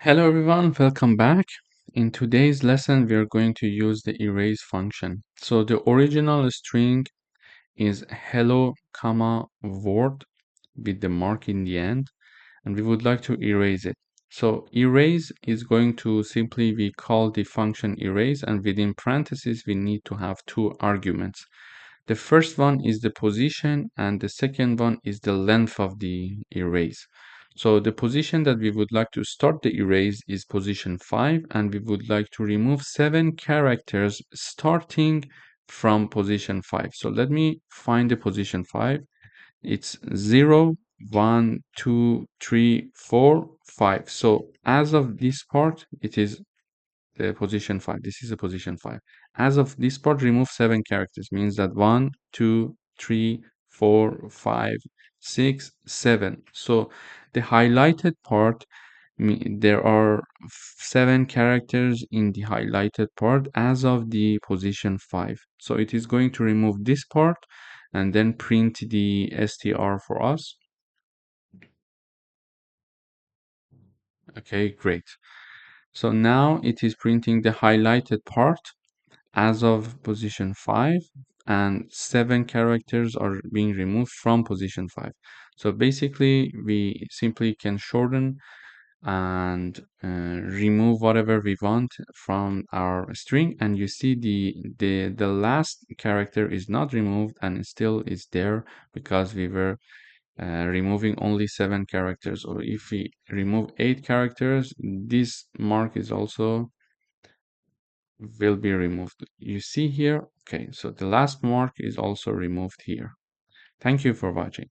Hello everyone, welcome back. In today's lesson, we are going to use the erase function. So the original string is hello, comma, word with the mark in the end, and we would like to erase it. So erase is going to simply, we call the function erase, and within parentheses, we need to have two arguments. The first one is the position and the second one is the length of the erase. So the position that we would like to start the erase is position 5, and we would like to remove 7 characters starting from position 5. So let me find the position 5. It's 0, 1, 2, 3, 4, 5. So as of this part, it is the position 5. This is a position 5. As of this part, remove 7 characters. Means that 1, 2, 3, 4, 5, 6, 7. So the highlighted part, there are 7 characters in the highlighted part as of the position 5. So it is going to remove this part and then print the str for us. Okay, great. So now it is printing the highlighted part as of position 5, and 7 characters are being removed from position 5. So basically we simply can shorten and remove whatever we want from our string, and you see the last character is not removed and still is there because we were removing only 7 characters. Or if we remove 8 characters, this mark is also will be removed. You see here, okay, so the last mark is also removed here. Thank you for watching.